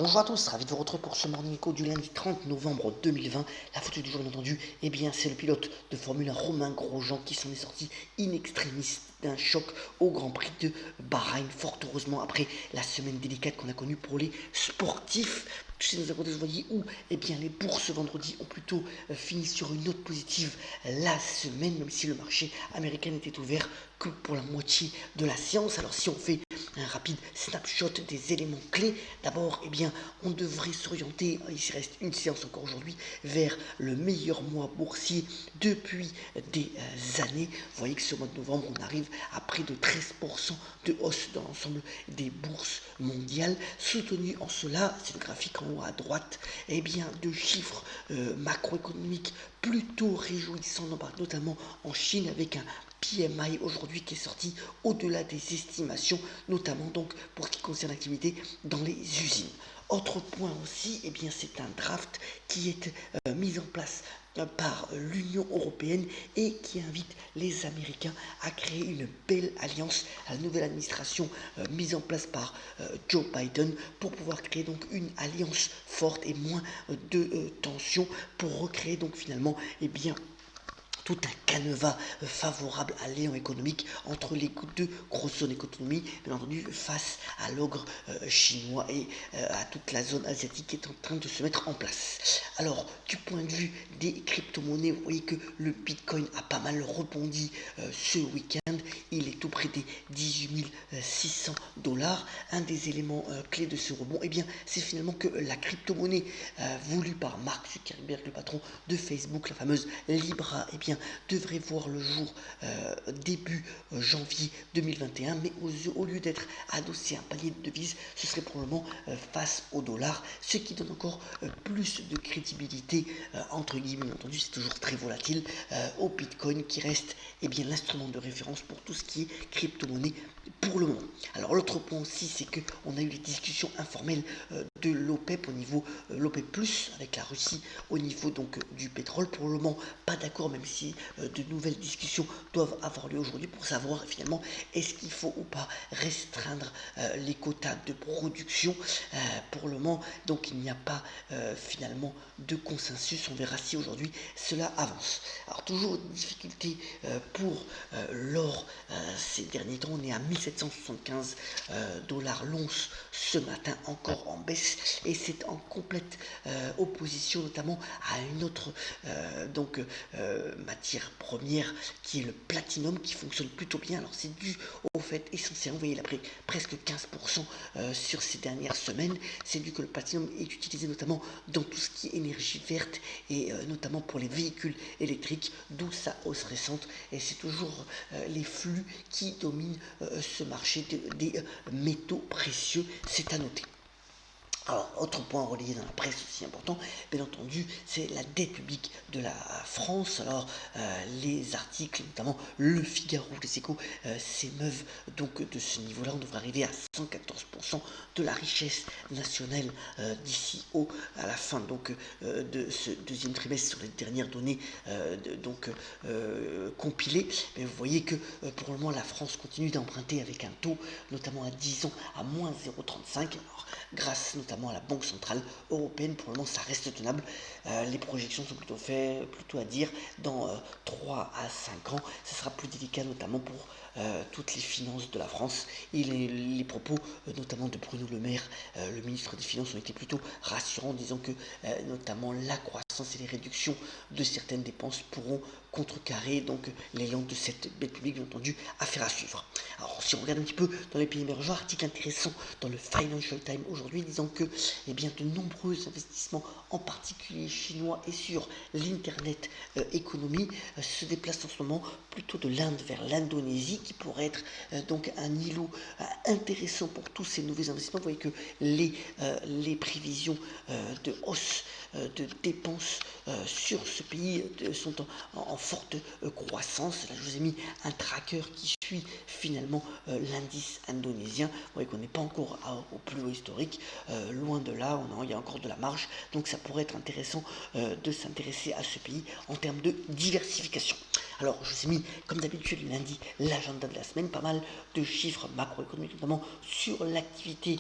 Bonjour à tous, ravi de vous retrouver pour ce Morning Call du lundi 30 novembre 2020. La photo du jour, bien entendu, c'est le pilote de Formule 1 Romain Grosjean qui s'en est sorti in extremis d'un choc au Grand Prix de Bahreïn. Fort heureusement, après la semaine délicate qu'on a connue pour les sportifs. Tous ces vous voyez où les bourses vendredi ont plutôt fini sur une note positive la semaine, même si le marché américain n'était ouvert que pour la moitié de la séance. Alors si on fait un rapide snapshot des éléments clés. D'abord, on devrait s'orienter, il se reste une séance encore aujourd'hui, vers le meilleur mois boursier depuis des années. Vous voyez que ce mois de novembre, on arrive à près de 13% de hausse dans l'ensemble des bourses mondiales. Soutenu en cela, c'est le graphique en haut à droite, de chiffres macroéconomiques plutôt réjouissants, notamment en Chine, avec un PMI aujourd'hui qui est sorti au-delà des estimations, notamment donc pour ce qui concerne l'activité dans les usines. Autre point aussi, c'est un draft qui est mis en place par l'Union européenne et qui invite les Américains à créer une belle alliance à la nouvelle administration mise en place par Joe Biden pour pouvoir créer donc une alliance forte et moins de tensions pour recréer donc finalement tout un canevas favorable à l'élan économique entre les deux grosses zones économiques, bien entendu, face à l'ogre chinois et à toute la zone asiatique qui est en train de se mettre en place. Alors, du point de vue des crypto-monnaies, vous voyez que le Bitcoin a pas mal rebondi ce week-end. Il est tout près des 18 600 dollars. Un des éléments clés de ce rebond, c'est finalement que la crypto-monnaie voulue par Mark Zuckerberg, le patron de Facebook, la fameuse Libra, devrait voir le jour début janvier 2021, mais au lieu d'être adossé à un panier de devises, ce serait probablement face au dollar, ce qui donne encore plus de crédibilité, entre guillemets, bien entendu, c'est toujours très volatile, au Bitcoin qui reste l'instrument de référence pour tout ce qui est crypto-monnaie pour le moment. Alors l'autre point aussi, c'est qu'on a eu les discussions informelles de l'OPEP au niveau l'OPEP+, avec la Russie au niveau donc du pétrole. Pour le moment, pas d'accord, même si de nouvelles discussions doivent avoir lieu aujourd'hui pour savoir finalement est-ce qu'il faut ou pas restreindre les quotas de production. Pour le moment, donc il n'y a pas finalement de consensus. On verra si aujourd'hui cela avance. Alors toujours une difficulté pour l'or ces derniers temps. On est à 1775 dollars l'once ce matin, encore en baisse, et c'est en complète opposition notamment à une autre matière première qui est le platinum, qui fonctionne plutôt bien. Alors c'est dû au fait essentiellement, vous voyez, il a pris presque 15% sur ces dernières semaines. C'est dû que le platinum est utilisé notamment dans tout ce qui est énergie verte et notamment pour les véhicules électriques, d'où sa hausse récente, et c'est toujours les flux qui dominent ce marché des métaux précieux, c'est à noter. Alors, autre point relayé dans la presse aussi important, bien entendu, c'est la dette publique de la France. Alors, les articles, notamment Le Figaro, Les Échos, s'émeuvent donc de ce niveau-là. On devrait arriver à 114% de la richesse nationale d'ici à la fin donc de ce deuxième trimestre sur les dernières données compilées. Mais vous voyez que pour le moment, la France continue d'emprunter avec un taux, notamment à 10 ans, à moins 0,35. Alors, grâce notamment à la Banque Centrale Européenne, pour le moment ça reste tenable. Les projections sont plutôt à dire dans 3 à 5 ans, ce sera plus délicat notamment pour toutes les finances de la France. Et les propos notamment de Bruno Le Maire, le ministre des Finances, ont été plutôt rassurants, disant que notamment la croissance et les réductions de certaines dépenses pourront contrecarrer donc l'élan de cette dette publique, bien entendu, affaire à suivre. Alors si on regarde un petit peu dans les pays émergents, article intéressant dans le Financial Times aujourd'hui disant que de nombreux investissements, en particulier chinois et sur l'internet économie, se déplacent en ce moment plutôt de l'Inde vers l'Indonésie, qui pourrait être donc un îlot intéressant pour tous ces nouveaux investissements. Vous voyez que les prévisions de hausse de dépenses sur ce pays sont en forte croissance. Là, je vous ai mis un tracker qui suit finalement l'indice indonésien. Vous voyez qu'on n'est pas encore au plus haut historique, loin de là, il y a encore de la marge, donc ça pourrait être intéressant de s'intéresser à ce pays en termes de diversification. Alors, je vous ai mis, comme d'habitude, lundi, l'agenda de la semaine, pas mal de chiffres macroéconomiques, notamment sur l'activité.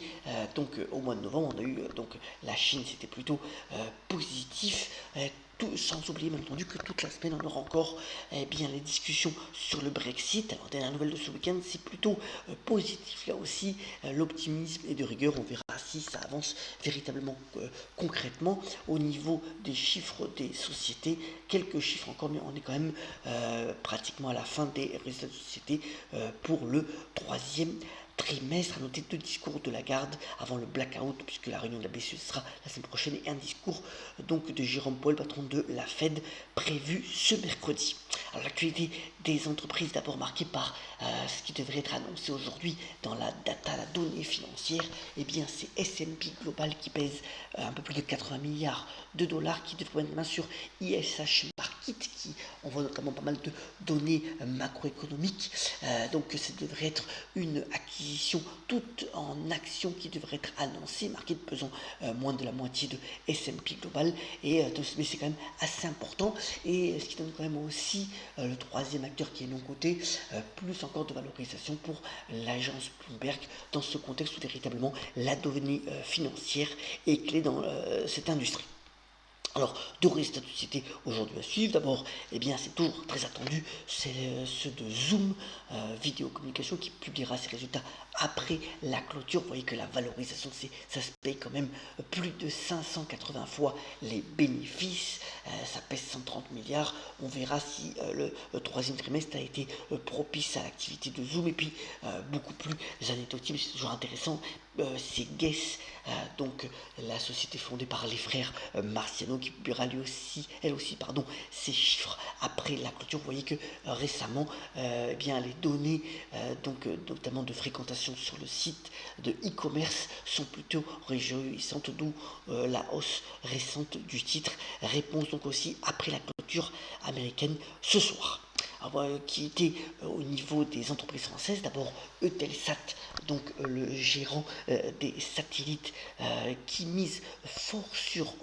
Au mois de novembre, on a eu la Chine, c'était plutôt positif. Sans oublier bien entendu que toute la semaine on aura encore les discussions sur le Brexit. Alors dernière nouvelle de ce week-end, c'est plutôt positif là aussi. L'optimisme est de rigueur, on verra si ça avance véritablement concrètement au niveau des chiffres des sociétés. Quelques chiffres encore, mais on est quand même pratiquement à la fin des résultats de société pour le troisième trimestre. À noter deux discours de Lagarde avant le blackout, puisque la réunion de la BCE sera la semaine prochaine, et un discours de Jérôme Powell, patron de la Fed, prévu ce mercredi. Alors l'actualité des entreprises, d'abord marquée par ce qui devrait être annoncé aujourd'hui dans la data, la donnée financière. C'est S&P Global qui pèse un peu plus de 80 milliards de dollars, qui devrait mettre main sur ISH Market, qui envoie notamment pas mal de données macroéconomiques. Ça devrait être une acquisition toute en action qui devrait être annoncée, market pesant moins de la moitié de S&P Global, mais c'est quand même assez important, et ce qui donne quand même aussi le troisième acteur qui est non coté, plus encore de valorisation pour l'agence Bloomberg, dans ce contexte où véritablement la donnée financière est clé dans cette industrie. Alors, deux résultats de société aujourd'hui à suivre. D'abord, c'est toujours très attendu, c'est ceux de Zoom Vidéocommunication, qui publiera ses résultats après la clôture. Vous voyez que la valorisation, ça se paye quand même plus de 580 fois les bénéfices. Ça pèse 130 milliards. On verra si le troisième trimestre a été propice à l'activité de Zoom. Et puis, beaucoup plus anecdotique, c'est toujours intéressant, c'est Guess, la société fondée par les frères Marciano, qui publiera elle aussi, ses chiffres après la clôture. Vous voyez que récemment, les données, notamment de fréquentation sur le site de e-commerce, sont plutôt réjouissantes, d'où la hausse récente du titre. Réponse donc aussi après la clôture américaine ce soir. Qui était au niveau des entreprises françaises. D'abord Eutelsat, le gérant des satellites, qui mise fort sur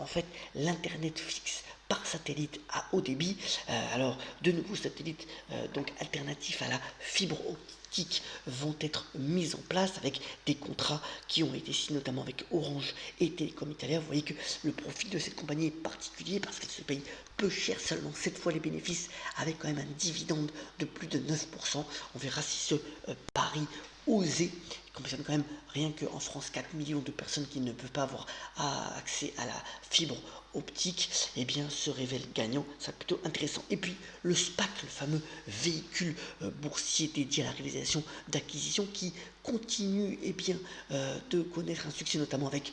l'internet fixe par satellite à haut débit. De nouveaux satellites alternatifs à la fibre optique vont être mis en place, avec des contrats qui ont été signés notamment avec Orange et Télécom Italia. Vous voyez que le profil de cette compagnie est particulier, parce qu'elle se paye peu cher, seulement 7 fois les bénéfices, avec quand même un dividende de plus de 9%. On verra si ce pari osé, qui concerne quand même rien qu'en France 4 millions de personnes qui ne peuvent pas avoir accès à la fibre optique, se révèle gagnant. C'est plutôt intéressant. Et puis le SPAC, le fameux véhicule boursier dédié à la réalisation d'acquisitions, qui continue de connaître un succès, notamment avec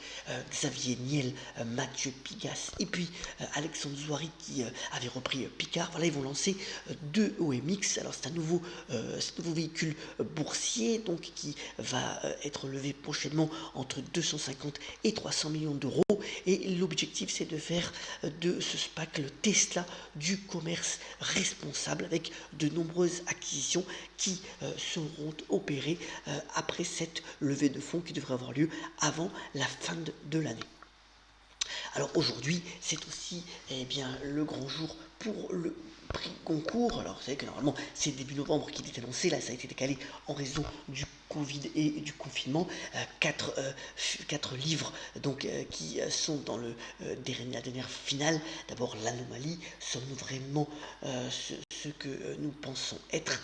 Xavier Niel, Mathieu Pigas, et puis Alexandre Zouari, qui avait repris Picard. Voilà, ils vont lancer deux OMX. Alors c'est un nouveau véhicule boursier qui va être levé prochainement entre 250 et 300 millions d'euros, et l'objectif, c'est de faire de ce SPAC le Tesla du commerce responsable, avec de nombreuses acquisitions qui seront opérées après cette levée de fonds, qui devrait avoir lieu avant la fin de l'année. Alors aujourd'hui, c'est aussi le grand jour pour le prix Goncourt. Alors vous savez que normalement c'est début novembre qu'il est annoncé, là ça a été décalé en raison du Covid et du confinement. Quatre livres qui sont dans la dernière finale. D'abord l'anomalie, sommes-nous vraiment ce que nous pensons être,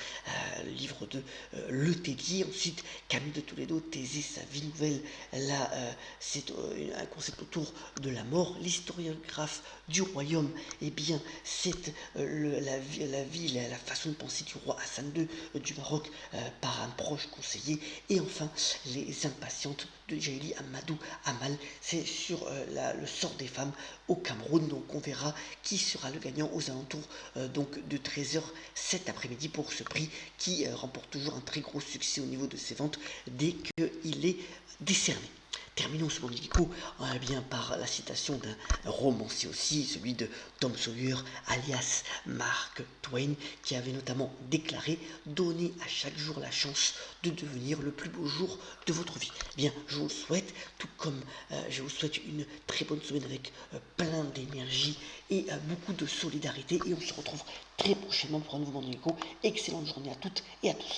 le livre de Le Tellier. Ensuite Camille de Toledo, Thésée, sa vie nouvelle. Là c'est un concept autour de la mort. L'historiographe du royaume, c'est la vie, la façon de penser du roi Hassan II du Maroc par un proche conseiller. Et enfin Les Impatientes de Jaili Amadou Amal, c'est sur le sort des femmes au Cameroun. Donc on verra qui sera le gagnant aux alentours de 13h cet après-midi, pour ce prix qui remporte toujours un très gros succès au niveau de ses ventes dès qu'il est décerné. Terminons ce Monde Geeko bien par la citation d'un romancier aussi, celui de Tom Sawyer, alias Mark Twain, qui avait notamment déclaré: donnez à chaque jour la chance de devenir le plus beau jour de votre vie. Bien, je vous le souhaite, tout comme je vous souhaite une très bonne semaine avec plein d'énergie et beaucoup de solidarité. Et on se retrouve très prochainement pour un nouveau Monde Geeko. Excellente journée à toutes et à tous.